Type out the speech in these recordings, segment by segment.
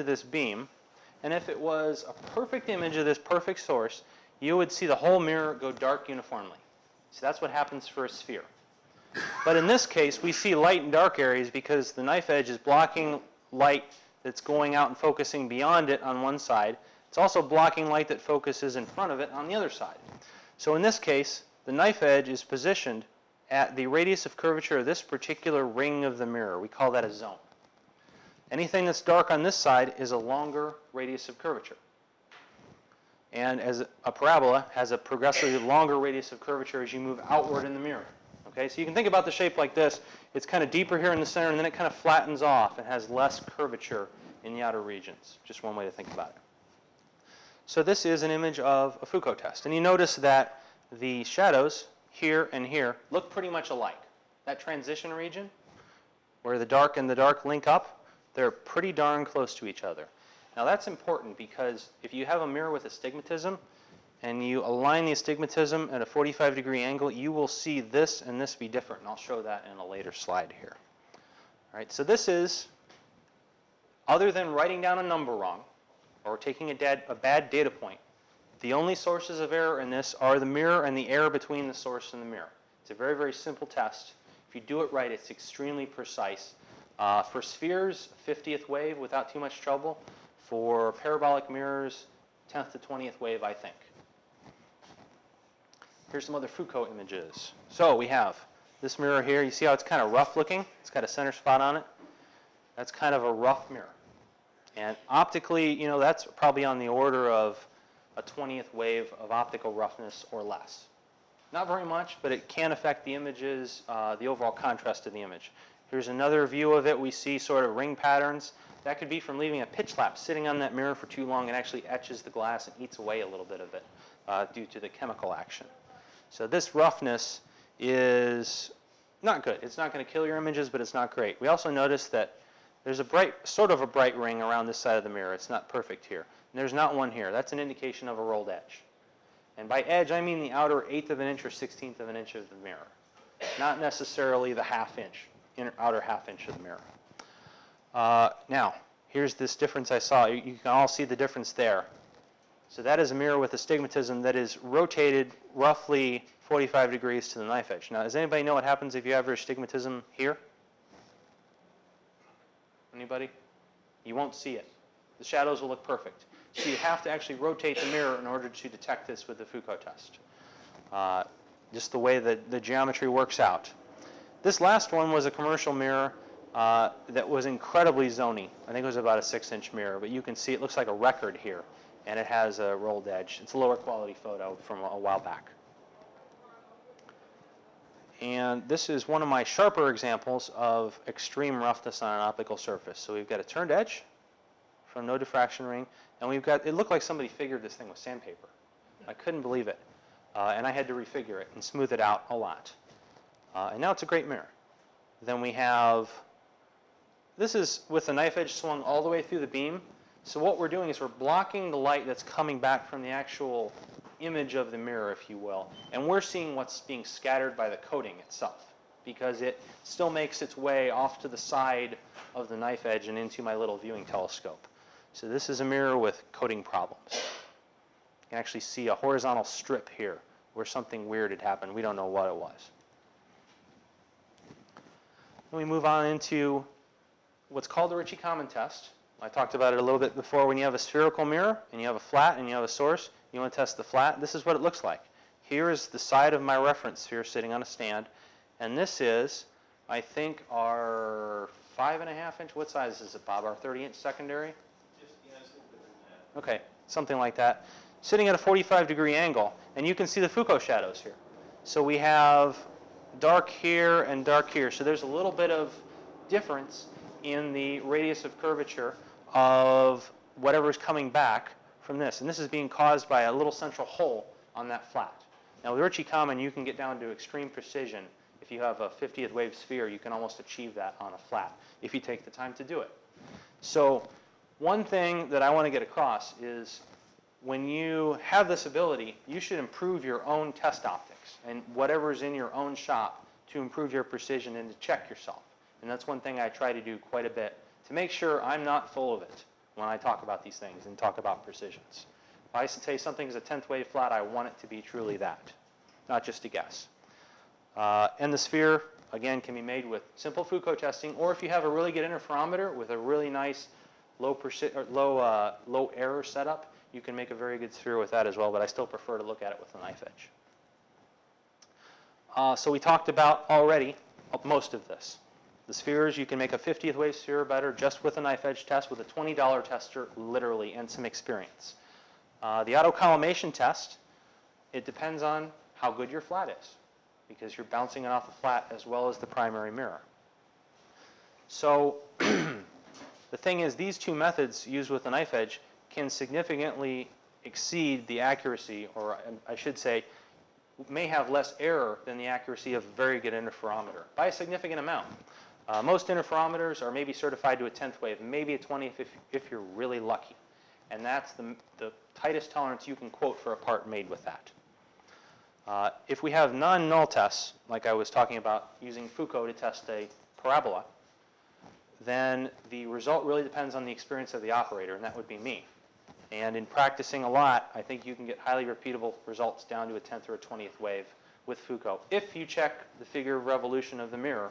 this beam, and if it was a perfect image of this perfect source, you would see the whole mirror go dark uniformly. So that's what happens for a sphere. But in this case, we see light and dark areas because the knife edge is blocking light that's going out and focusing beyond it on one side. It's also blocking light that focuses in front of it on the other side. So in this case, the knife edge is positioned at the radius of curvature of this particular ring of the mirror. We call that a zone. Anything that's dark on this side is a longer radius of curvature. And as a parabola has a progressively longer radius of curvature as you move outward in the mirror. Okay, so you can think about the shape like this. It's kind of deeper here in the center, and then it kind of flattens off and has less curvature in the outer regions. Just one way to think about it. So this is an image of a Foucault test. And you notice that the shadows here and here look pretty much alike. That transition region, where the dark and the dark link up, they're pretty darn close to each other. Now that's important because if you have a mirror with astigmatism and you align the astigmatism at a 45-degree angle, you will see this and this be different. And I'll show that in a later slide here. All right, so this is, other than writing down a number wrong or taking a bad data point, the only sources of error in this are the mirror and the error between the source and the mirror. It's a very, very simple test. If you do it right, it's extremely precise. For spheres, 50th wave without too much trouble. For parabolic mirrors, 10th to 20th wave, I think. Here's some other Foucault images. So we have this mirror here. You see how it's kind of rough looking? It's got a center spot on it. That's kind of a rough mirror. And optically, you know, that's probably on the order of a 20th wave of optical roughness or less. Not very much, but it can affect the images, the overall contrast of the image. Here's another view of it. We see sort of ring patterns. That could be from leaving a pitch lap sitting on that mirror for too long. It actually etches the glass and eats away a little bit of it due to the chemical action. So this roughness is not good. It's not going to kill your images, but it's not great. We also notice that there's a bright, sort of a bright ring around this side of the mirror. It's not perfect here. And there's not one here. That's an indication of a rolled edge. And by edge, I mean the outer 1/8 of an inch or 1/16 of an inch of the mirror. Not necessarily the outer half inch of the mirror. Now, here's this difference I saw. You can all see the difference there. So that is a mirror with astigmatism that is rotated roughly 45 degrees to the knife edge. Now, does anybody know what happens if you have your astigmatism here? Anybody? You won't see it. The shadows will look perfect. So you have to actually rotate the mirror in order to detect this with the Foucault test. Just the way that the geometry works out. This last one was a commercial mirror that was incredibly zony. I think it was about a 6-inch mirror, but you can see it looks like a record here, and it has a rolled edge. It's a lower quality photo from a while back. And this is one of my sharper examples of extreme roughness on an optical surface. So we've got a turned edge from no diffraction ring, and we've got, it looked like somebody figured this thing with sandpaper. I couldn't believe it. And I had to refigure it and smooth it out a lot. And now it's a great mirror. Then we have, this is with the knife edge swung all the way through the beam. So what we're doing is we're blocking the light that's coming back from the actual image of the mirror, if you will. And we're seeing what's being scattered by the coating itself, because it still makes its way off to the side of the knife edge and into my little viewing telescope. So this is a mirror with coating problems. You can actually see a horizontal strip here where something weird had happened. We don't know what it was. Then we move on into what's called the Ritchie-Common test. I talked about it a little bit before. When you have a spherical mirror and you have a flat and you have a source, you want to test the flat. This is what it looks like. Here is the side of my reference sphere sitting on a stand. And this is, I think, our 5.5-inch, what size is it, Bob? Our 30-inch secondary? Just, yeah, it's a little bit than that. Okay, something like that. Sitting at a 45-degree angle. And you can see the Foucault shadows here. So we have dark here and dark here. So there's a little bit of difference in the radius of curvature of whatever is coming back from this. And this is being caused by a little central hole on that flat. Now with Ritchie-Common, you can get down to extreme precision. If you have a 50th wave sphere, you can almost achieve that on a flat if you take the time to do it. So one thing that I want to get across is when you have this ability, you should improve your own test optics and whatever's in your own shop to improve your precision and to check yourself. And that's one thing I try to do quite a bit to make sure I'm not full of it when I talk about these things and talk about precisions. If I say something is a 10th wave flat, I want it to be truly that, not just a guess. And the sphere, again, can be made with simple Foucault testing, or if you have a really good interferometer with a really nice low error setup, you can make a very good sphere with that as well, but I still prefer to look at it with a knife edge. So we talked about already most of this. The spheres, you can make a 50th wave sphere better just with a knife edge test with a $20 tester, literally, and some experience. The autocollimation test, it depends on how good your flat is, because you're bouncing it off the flat as well as the primary mirror. So the thing is, these two methods used with the knife edge can significantly exceed the accuracy, or I should say, may have less error than the accuracy of a very good interferometer by a significant amount. Most interferometers are maybe certified to a 10th wave, maybe a 20th if you're really lucky. And that's the tightest tolerance you can quote for a part made with that. If we have non-null tests, like I was talking about using Foucault to test a parabola, then the result really depends on the experience of the operator, and that would be me. And in practicing a lot, I think you can get highly repeatable results down to a 10th or a 20th wave with Foucault, if you check the figure of revolution of the mirror,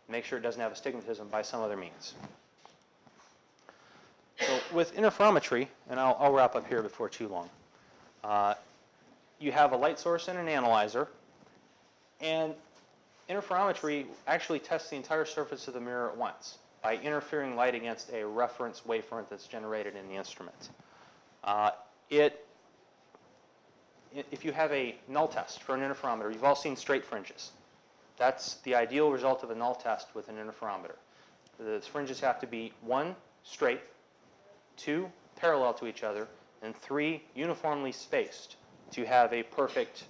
make sure it doesn't have astigmatism by some other means. So with interferometry, and I'll wrap up here before too long, you have a light source and an analyzer, and interferometry actually tests the entire surface of the mirror at once by interfering light against a reference wavefront that's generated in the instrument. If you have a null test for an interferometer, you've all seen straight fringes. That's the ideal result of a null test with an interferometer. The fringes have to be 1, straight, 2, parallel to each other, and 3, uniformly spaced to have a perfect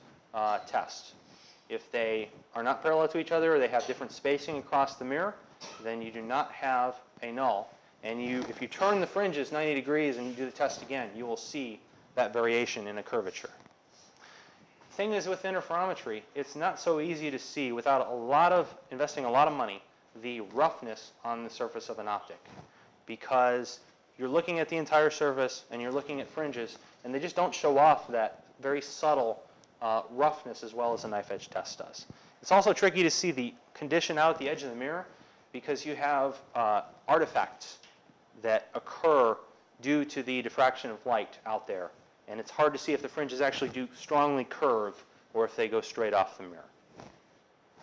test. If they are not parallel to each other or they have different spacing across the mirror, then you do not have a null. And if you turn the fringes 90 degrees and you do the test again, you will see that variation in a curvature. The thing is with interferometry, it's not so easy to see without investing a lot of money, the roughness on the surface of an optic, because you're looking at the entire surface and you're looking at fringes, and they just don't show off that very subtle roughness as well as a knife edge test does. It's also tricky to see the condition out at the edge of the mirror because you have artifacts that occur due to the diffraction of light out there. And it's hard to see if the fringes actually do strongly curve or if they go straight off the mirror.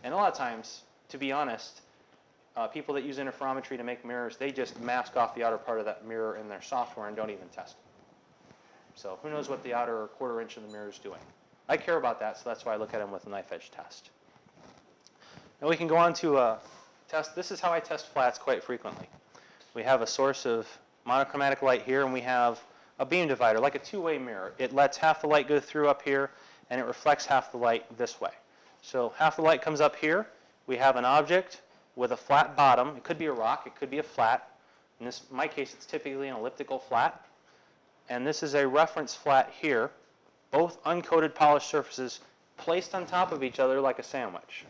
And a lot of times, to be honest, people that use interferometry to make mirrors, they just mask off the outer part of that mirror in their software and don't even test it. So who knows what the outer quarter inch of the mirror is doing. I care about that, so that's why I look at them with a knife edge test. Now we can go on to a test. This is how I test flats quite frequently. We have a source of monochromatic light here, and we have a beam divider, like a two-way mirror. It lets half the light go through up here, and it reflects half the light this way. So half the light comes up here. We have an object with a flat bottom. It could be a rock. It could be a flat. In my case, it's typically an elliptical flat. And this is a reference flat here, both uncoated polished surfaces placed on top of each other like a sandwich.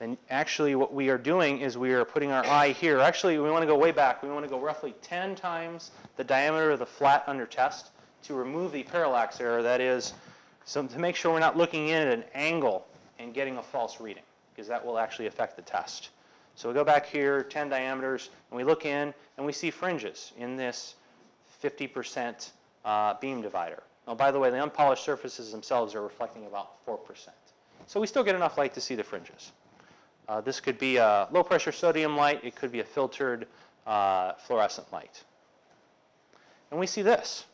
And actually what we are doing is we are putting our eye here. Actually, we want to go way back. We want to go roughly 10 times the diameter of the flat under test to remove the parallax error. That is, so to make sure we're not looking in at an angle and getting a false reading, because that will actually affect the test. So we go back here, 10 diameters, and we look in, and we see fringes in this 50% beam divider. Now, by the way, the unpolished surfaces themselves are reflecting about 4%. So we still get enough light to see the fringes. This could be a low-pressure sodium light. It could be a filtered fluorescent light. And we see this.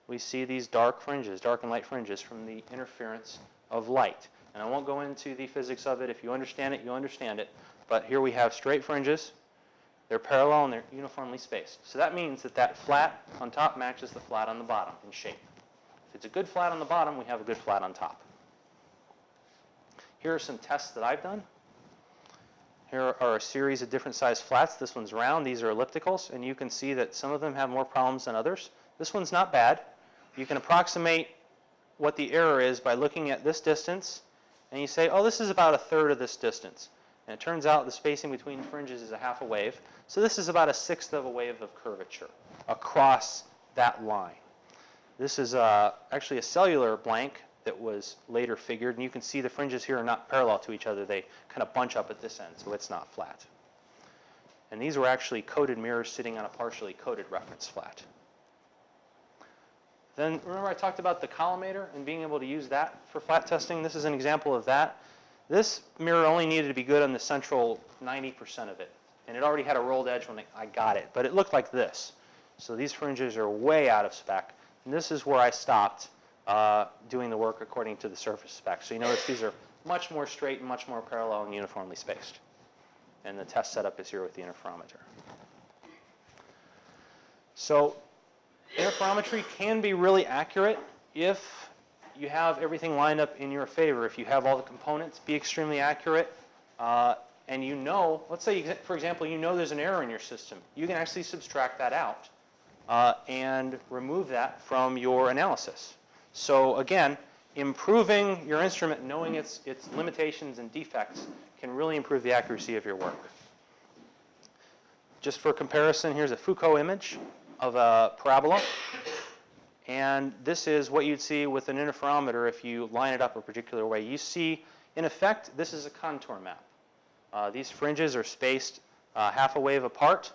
We see these dark fringes, dark and light fringes from the interference of light. And I won't go into the physics of it. If you understand it, you understand it. But here we have straight fringes. They're parallel and they're uniformly spaced. So that means that that flat on top matches the flat on the bottom in shape. If it's a good flat on the bottom, we have a good flat on top. Here are some tests that I've done. Here are a series of different size flats. This one's round. These are ellipticals. And you can see that some of them have more problems than others. This one's not bad. You can approximate what the error is by looking at this distance. And you say, oh, this is about a third of this distance. And it turns out the spacing between fringes is a half a wave. So this is about a sixth of a wave of curvature across that line. This is actually a cellular blank that was later figured, and you can see the fringes here are not parallel to each other. They kind of bunch up at this end, so it's not flat. And these were actually coated mirrors sitting on a partially coated reference flat. Then remember I talked about the collimator and being able to use that for flat testing? This is an example of that. This mirror only needed to be good on the central 90% of it. And it already had a rolled edge when I got it, but it looked like this. So these fringes are way out of spec. And this is where I stopped doing the work according to the surface spec. So you notice these are much more straight and much more parallel and uniformly spaced. And the test setup is here with the interferometer. So interferometry can be really accurate if you have everything lined up in your favor. If you have all the components, be extremely accurate. And you know, let's say, for example, you know there's an error in your system. You can actually subtract that out and remove that from your analysis. So again, improving your instrument, knowing its limitations and defects, can really improve the accuracy of your work. Just for comparison, here's a Foucault image of a parabola. And this is what you'd see with an interferometer if you line it up a particular way. You see, in effect, this is a contour map. These fringes are spaced half a wave apart.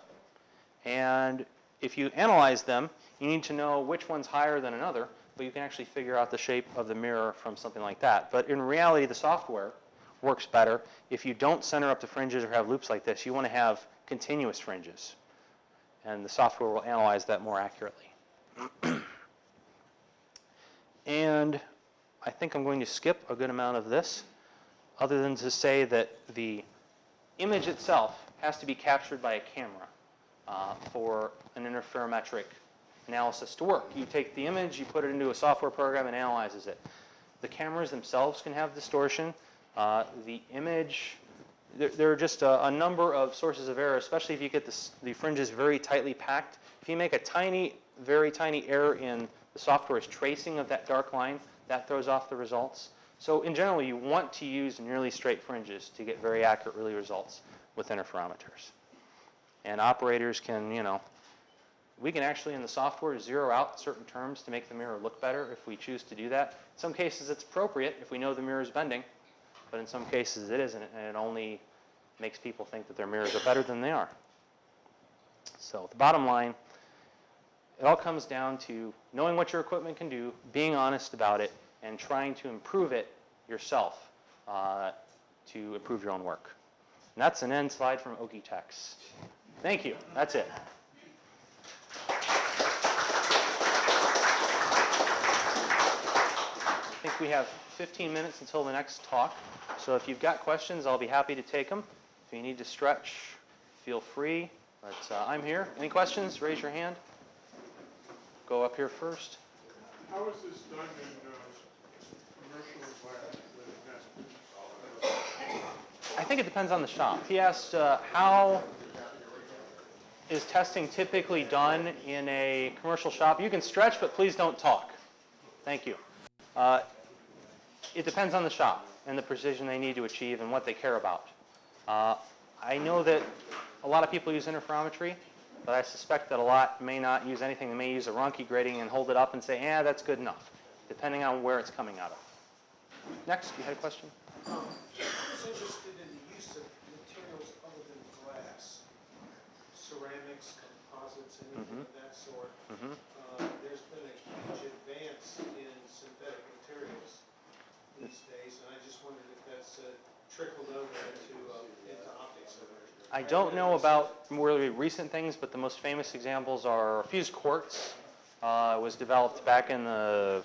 And if you analyze them, you need to know which one's higher than another, but you can actually figure out the shape of the mirror from something like that. But in reality, the software works better. If you don't center up the fringes or have loops like this, you want to have continuous fringes. And the software will analyze that more accurately. And I think I'm going to skip a good amount of this, other than to say that the image itself has to be captured by a camera for an interferometric analysis to work. You take the image, you put it into a software program, and analyzes it. The cameras themselves can have distortion. The image, there are just a number of sources of error, especially if you get the fringes very tightly packed. If you make a tiny, very tiny error in the software's tracing of that dark line, that throws off the results. So in general, you want to use nearly straight fringes to get very accurate results with interferometers. And operators can, we can actually in the software zero out certain terms to make the mirror look better if we choose to do that. In some cases it's appropriate if we know the mirror is bending, but in some cases it isn't, and it only makes people think that their mirrors are better than they are. So the bottom line, it all comes down to knowing what your equipment can do, being honest about it, and trying to improve it yourself to improve your own work. And that's an end slide from Okitex. Thank you. That's it. I think we have 15 minutes until the next talk. So if you've got questions, I'll be happy to take them. If you need to stretch, feel free. But I'm here. Any questions? Raise your hand. Go up here first. How is this done in commercial environment? I think it depends on the shop. He asked how is testing typically done in a commercial shop? You can stretch, but please don't talk. Thank you. It depends on the shop and the precision they need to achieve and what they care about. I know that a lot of people use interferometry, but I suspect that a lot may not use anything. They may use a Ronchi grating and hold it up and say, that's good enough, depending on where it's coming out of. Next, you had a question? I was interested in the use of materials other than glass, ceramics, composites, anything of that sort. There's been a huge advance in synthetic materials these days, and I just wondered if that's trickled over into optics. I don't know about really recent things, but the most famous examples are fused quartz. Was developed back in the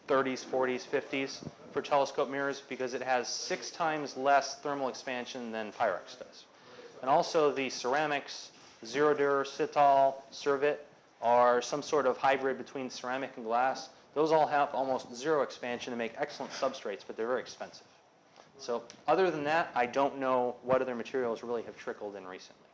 30s, 40s, 50s for telescope mirrors because it has 6 times less thermal expansion than Pyrex does. And also the ceramics, Zero-Dur, Cital, Cervit, are some sort of hybrid between ceramic and glass. Those all have almost zero expansion and make excellent substrates, but they're very expensive. So other than that, I don't know what other materials really have trickled in recently.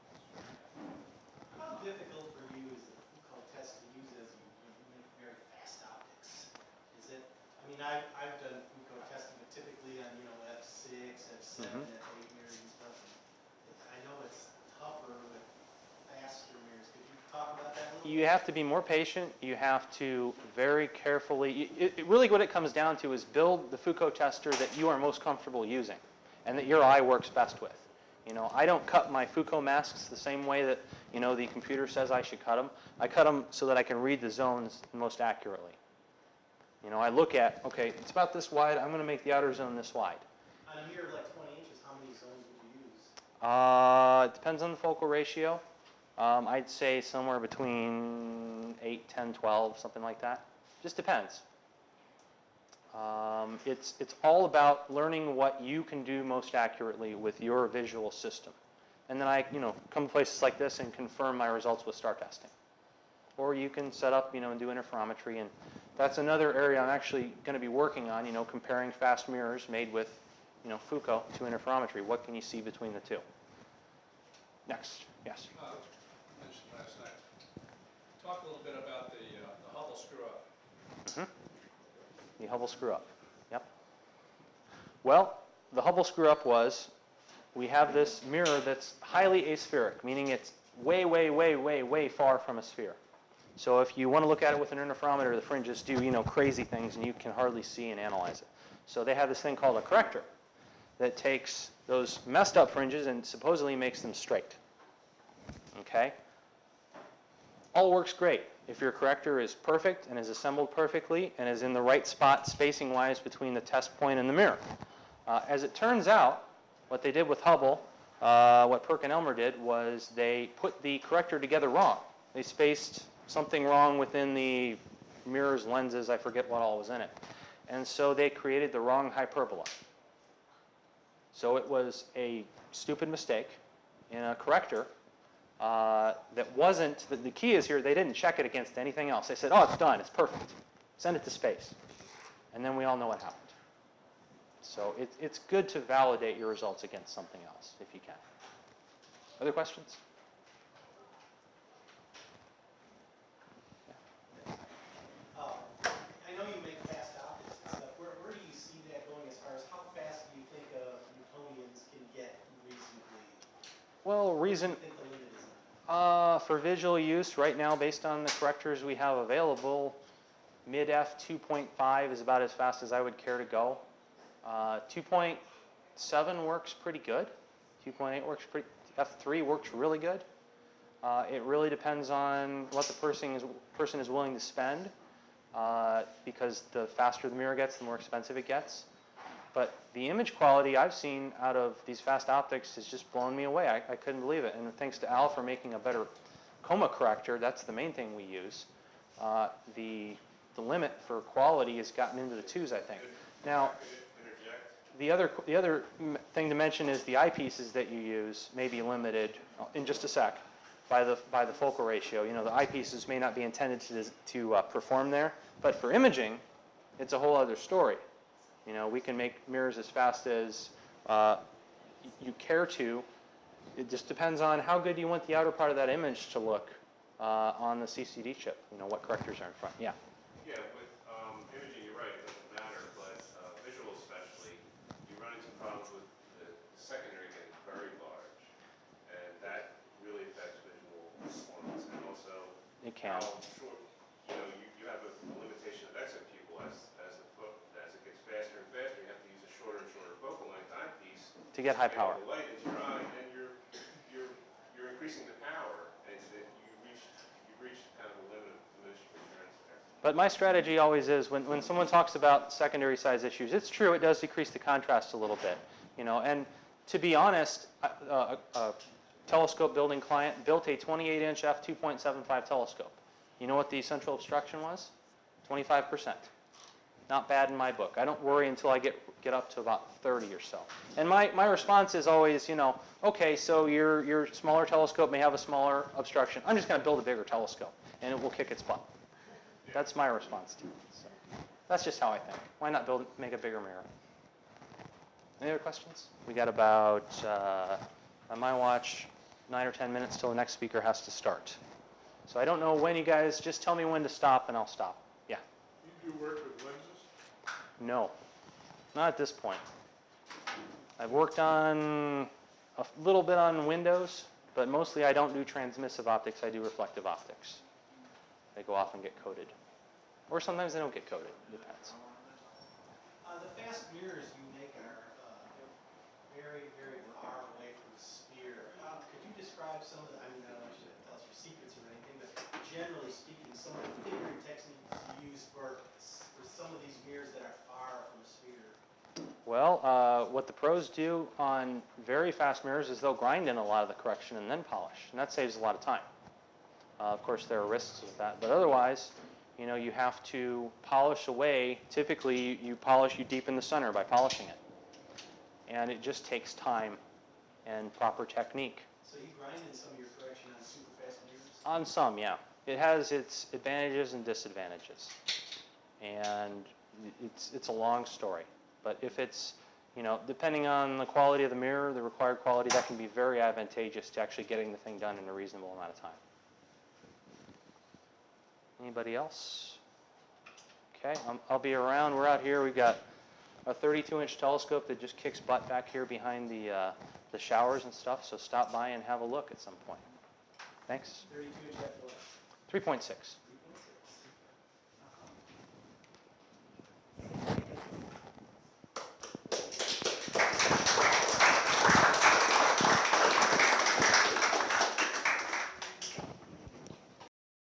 How difficult for you is the Foucault test to use as you make very fast optics? Is it? I mean, I've done Foucault testing, but typically on F6, F7, F8 mirrors and stuff. You have to be more patient. You have to very carefully, really what it comes down to is build the Foucault tester that you are most comfortable using and that your eye works best with. You know, I don't cut my Foucault masks the same way that, you know, the computer says I should cut them. I cut them so that I can read the zones most accurately. You know, I look at, okay, it's about this wide, I'm going to make the outer zone this wide. On a mirror like 20 inches, how many zones would you use? It depends on the focal ratio. I'd say somewhere between 8, 10, 12, something like that. Just depends. It's all about learning what you can do most accurately with your visual system. And then I, you know, come to places like this and confirm my results with star testing. Or you can set up, you know, and do interferometry. And that's another area I'm actually going to be working on, you know, comparing fast mirrors made with, you know, Foucault to interferometry. What can you see between the two? Next. Yes. Mentioned last night. Talk a little bit about the Hubble screw-up. The Hubble screw-up. Yep. Well, the Hubble screw-up was, we have this mirror that's highly aspheric, meaning it's way, way, way, way, way far from a sphere. So if you want to look at it with an interferometer, the fringes do, you know, crazy things, and you can hardly see and analyze it. So they have this thing called a corrector that takes those messed up fringes and supposedly makes them straight. Okay? All works great if your corrector is perfect and is assembled perfectly and is in the right spot spacing-wise between the test point and the mirror. As it turns out, what they did with Hubble, what Perk and Elmer did, was they put the corrector together wrong. They spaced something wrong within the mirror's lenses. I forget what all was in it. And so they created the wrong hyperbola. So it was a stupid mistake in a corrector that wasn't, the key is here, they didn't check it against anything else. They said, oh, it's done, it's perfect. Send it to space. And then we all know what happened. So it's good to validate your results against something else, if you can. Other questions? I know you make fast optics and stuff. Where do you see that going as far as how fast do you think Newtonians can get reasonably? Well, What do you think the limit is on? for visual use, right now, based on the correctors we have available, mid-F 2.5 is about as fast as I would care to go. 2.7 works pretty good. 2.8 works pretty, F3 works really good. It really depends on what the person is willing to spend, because the faster the mirror gets, the more expensive it gets. But the image quality I've seen out of these fast optics has just blown me away. I couldn't believe it. And thanks to Al for making a better coma corrector, that's the main thing we use. The limit for quality has gotten into the 2s, I think. Now, the other thing to mention is the eyepieces that you use may be limited, in just a sec, by the focal ratio. You know, the eyepieces may not be intended to perform there, but for imaging, it's a whole other story. You know, we can make mirrors as fast as you care to. It just depends on how good you want the outer part of that image to look on the CCD chip. You know, what correctors are in front. Yeah. Yeah, with imaging, you're right, it doesn't matter, but visual especially, you run into problems with the secondary getting very large, and that really affects visual performance, and also It can. how short, you know, you have a limitation of exit pupil as it gets faster and faster, you have to use a shorter and shorter focal length eyepiece To get high power. the light into your eye, and you're increasing the power, and you've reached kind of a limit of diminishing returns there. But my strategy always is, when someone talks about secondary size issues, it's true, it does decrease the contrast a little bit. You know, and to be honest, a telescope building client built a 28-inch f2.75 telescope. You know what the central obstruction was? 25%. Not bad in my book. I don't worry until I get up to about 30 or so. And my response is always, you know, okay, so your smaller telescope may have a smaller obstruction. I'm just going to build a bigger telescope, and it will kick its butt. That's my response to it. So that's just how I think. Why not make a bigger mirror? Any other questions? We got about, on my watch, 9 or 10 minutes till the next speaker has to start. So I don't know when you guys, just tell me when to stop and I'll stop. Yeah. You do work with lenses? No, not at this point. I've worked on a little bit on windows, but mostly I don't do transmissive optics, I do reflective optics. They go off and get coated. Or sometimes they don't get coated, depends. The fast mirrors you make are very, very far away from the sphere. Could you describe some of the, I mean, I don't want you to tell us your secrets or anything, but generally speaking, some of the figuring techniques you use for some of these mirrors that are far from the sphere? Well, what the pros do on very fast mirrors is they'll grind in a lot of the correction and then polish, and that saves a lot of time. Of course, there are risks with that, but otherwise, you know, you have to polish away. Typically, you deepen the center by polishing it, and it just takes time and proper technique. So you grind in some of your correction on super fast mirrors? On some, yeah. It has its advantages and disadvantages, and it's a long story. But if it's, you know, depending on the quality of the mirror, the required quality, that can be very advantageous to actually getting the thing done in a reasonable amount of time. Anybody else? Okay, I'll be around. We're out here. We've got a 32-inch telescope that just kicks butt back here behind the showers and stuff, so stop by and have a look at some point. Thanks. 32 inch f what? 3.6.